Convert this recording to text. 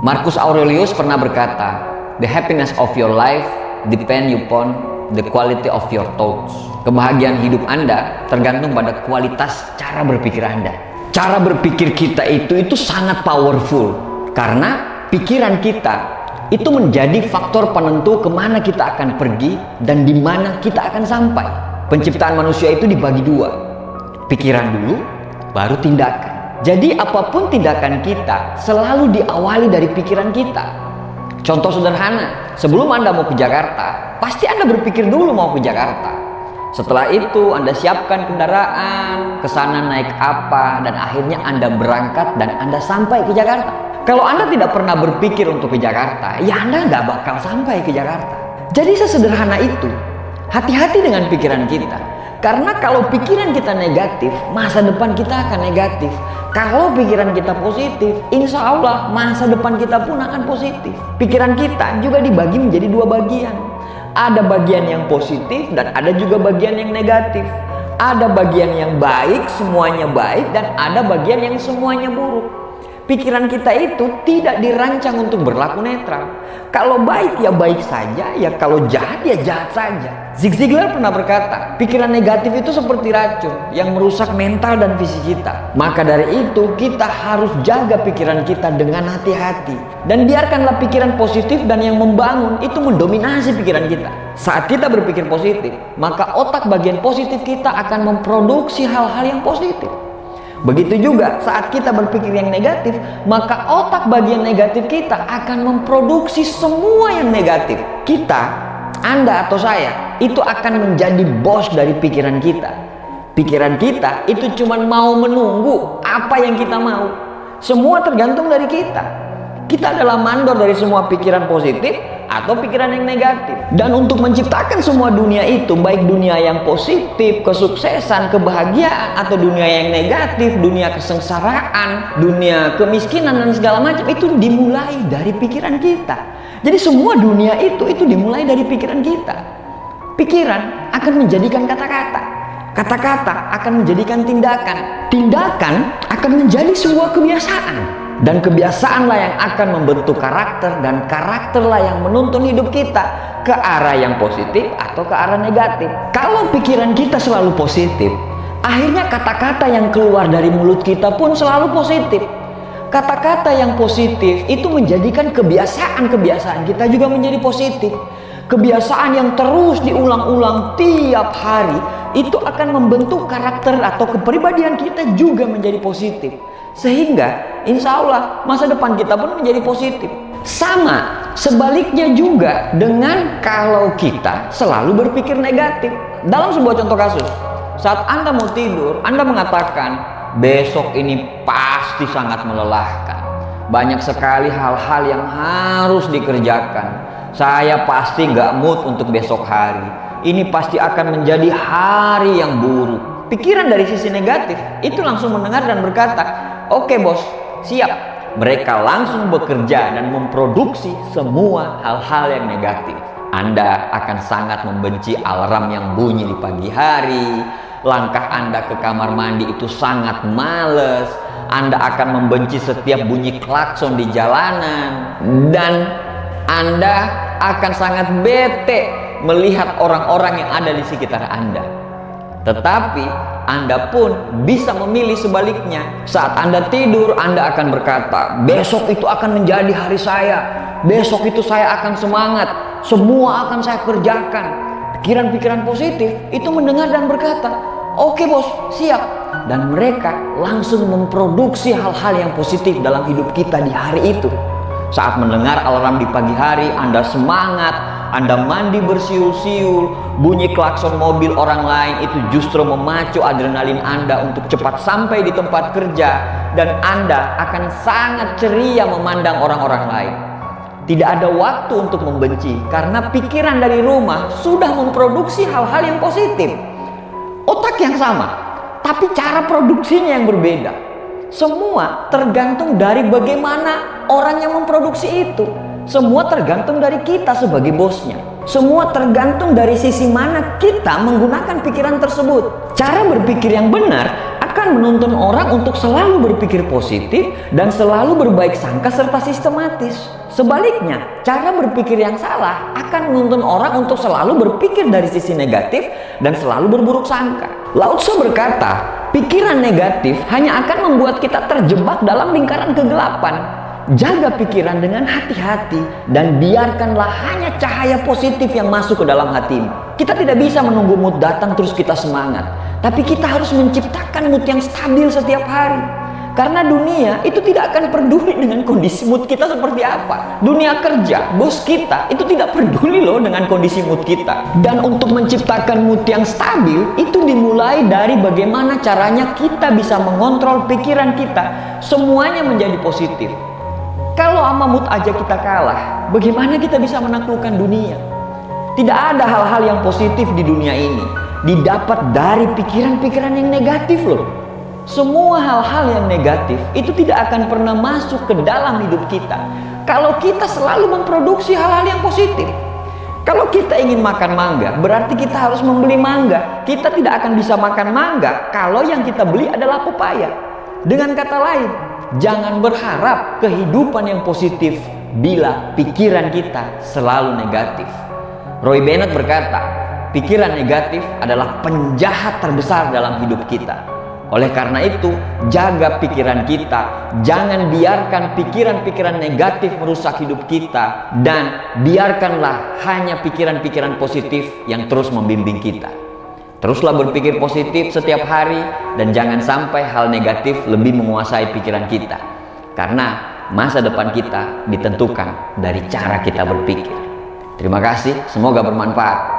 Marcus Aurelius pernah berkata, "The happiness of your life depend upon the quality of your thoughts." Kebahagiaan hidup Anda tergantung pada kualitas cara berpikir Anda. Cara berpikir kita itu sangat powerful, karena pikiran kita itu menjadi faktor penentu kemana kita akan pergi dan di mana kita akan sampai. Penciptaan manusia itu dibagi dua, pikiran dulu, baru tindakan. Jadi apapun tindakan kita selalu diawali dari pikiran kita. Contoh sederhana, sebelum Anda mau ke Jakarta, pasti Anda berpikir dulu mau ke Jakarta. Setelah itu Anda siapkan kendaraan, ke sana naik apa, dan akhirnya Anda berangkat dan Anda sampai ke Jakarta. Kalau Anda tidak pernah berpikir untuk ke Jakarta, ya Anda nggak bakal sampai ke Jakarta. Jadi sesederhana itu. Hati-hati dengan pikiran kita. Karena kalau pikiran kita negatif, masa depan kita akan negatif. Kalau pikiran kita positif, insya Allah masa depan kita pun akan positif. Pikiran kita juga dibagi menjadi dua bagian. Ada bagian yang positif dan ada juga bagian yang negatif. Ada bagian yang baik, semuanya baik, dan ada bagian yang semuanya buruk. Pikiran kita itu tidak dirancang untuk berlaku netral. Kalau baik ya baik saja, ya kalau jahat ya jahat saja. Zig Ziglar pernah berkata, pikiran negatif itu seperti racun yang merusak mental dan fisik kita. Maka dari itu kita harus jaga pikiran kita dengan hati-hati. Dan biarkanlah pikiran positif dan yang membangun itu mendominasi pikiran kita. Saat kita berpikir positif, maka otak bagian positif kita akan memproduksi hal-hal yang positif. Begitu juga saat kita berpikir yang negatif, maka otak bagian negatif kita akan memproduksi semua yang negatif. Kita, Anda atau saya, itu akan menjadi bos dari pikiran kita. Pikiran kita itu cuma mau menunggu apa yang kita mau. Semua tergantung dari kita. Kita adalah mandor dari semua pikiran positif atau pikiran yang negatif. Dan untuk menciptakan semua dunia itu, baik dunia yang positif, kesuksesan, kebahagiaan, atau dunia yang negatif, dunia kesengsaraan, dunia kemiskinan dan segala macam, itu dimulai dari pikiran kita. Jadi semua dunia itu dimulai dari pikiran kita. Pikiran akan menjadikan kata-kata. Kata-kata akan menjadikan tindakan. Tindakan akan menjadi sebuah kebiasaan. Dan kebiasaanlah yang akan membentuk karakter, dan karakterlah yang menuntun hidup kita ke arah yang positif atau ke arah negatif. Kalau pikiran kita selalu positif, akhirnya kata-kata yang keluar dari mulut kita pun selalu positif. Kata-kata yang positif itu menjadikan kebiasaan-kebiasaan kita juga menjadi positif. Kebiasaan yang terus diulang-ulang tiap hari itu akan membentuk karakter atau kepribadian kita juga menjadi positif. Sehingga insya Allah masa depan kita pun menjadi positif. Sama sebaliknya juga dengan kalau kita selalu berpikir negatif. Dalam sebuah contoh kasus, saat Anda mau tidur, Anda mengatakan besok ini pasti sangat melelahkan. Banyak sekali hal-hal yang harus dikerjakan. Saya pasti nggak mood untuk besok hari. Ini pasti akan menjadi hari yang buruk. Pikiran dari sisi negatif itu langsung mendengar dan berkata, "Oke bos, siap." Mereka langsung bekerja dan memproduksi semua hal-hal yang negatif. Anda akan sangat membenci alarm yang bunyi di pagi hari. Langkah Anda ke kamar mandi itu sangat males. Anda akan membenci setiap bunyi klakson di jalanan. Dan Anda akan sangat bete melihat orang-orang yang ada di sekitar Anda. Tetapi Anda pun bisa memilih sebaliknya. Saat Anda tidur, Anda akan berkata, besok itu akan menjadi hari saya. Besok itu saya akan semangat. Semua akan saya kerjakan. Pikiran-pikiran positif itu mendengar dan berkata, "Oke bos, siap." Dan mereka langsung memproduksi hal-hal yang positif dalam hidup kita di hari itu. Saat mendengar alarm di pagi hari, Anda semangat, Anda mandi bersiul-siul, bunyi klakson mobil orang lain itu justru memacu adrenalin Anda untuk cepat sampai di tempat kerja, dan Anda akan sangat ceria memandang orang-orang lain. Tidak ada waktu untuk membenci karena pikiran dari rumah sudah memproduksi hal-hal yang positif. Otak yang sama, tapi cara produksinya yang berbeda. Semua tergantung dari bagaimana orang yang memproduksi itu. Semua tergantung dari kita sebagai bosnya. Semua tergantung dari sisi mana kita menggunakan pikiran tersebut. Cara berpikir yang benar akan akan menuntun orang untuk selalu berpikir positif dan selalu berbaik sangka serta sistematis. Sebaliknya, cara berpikir yang salah akan menuntun orang untuk selalu berpikir dari sisi negatif dan selalu berburuk sangka. Lao Tzu berkata, pikiran negatif hanya akan membuat kita terjebak dalam lingkaran kegelapan. Jaga pikiran dengan hati-hati dan biarkanlah hanya cahaya positif yang masuk ke dalam hatimu. Kita tidak bisa menunggu mood datang terus kita semangat, tapi kita harus menciptakan mood yang stabil setiap hari. Karena dunia itu tidak akan peduli dengan kondisi mood kita seperti apa. Dunia kerja, bos kita itu tidak peduli loh dengan kondisi mood kita. Dan untuk menciptakan mood yang stabil itu dimulai dari bagaimana caranya kita bisa mengontrol pikiran kita semuanya menjadi positif. Kalau sama mood aja kita kalah, bagaimana kita bisa menaklukkan dunia? Tidak ada hal-hal yang positif di dunia ini didapat dari pikiran-pikiran yang negatif loh. Semua hal-hal yang negatif itu tidak akan pernah masuk ke dalam hidup kita kalau kita selalu memproduksi hal-hal yang positif. Kalau kita ingin makan mangga, berarti kita harus membeli mangga. Kita tidak akan bisa makan mangga kalau yang kita beli adalah pepaya. Dengan kata lain, jangan berharap kehidupan yang positif bila pikiran kita selalu negatif. Roy Bennett berkata, pikiran negatif adalah penjahat terbesar dalam hidup kita. Oleh karena itu, jaga pikiran kita. Jangan biarkan pikiran-pikiran negatif merusak hidup kita. Dan biarkanlah hanya pikiran-pikiran positif yang terus membimbing kita. Teruslah berpikir positif setiap hari dan jangan sampai hal negatif lebih menguasai pikiran kita. Karena masa depan kita ditentukan dari cara kita berpikir. Terima kasih, semoga bermanfaat.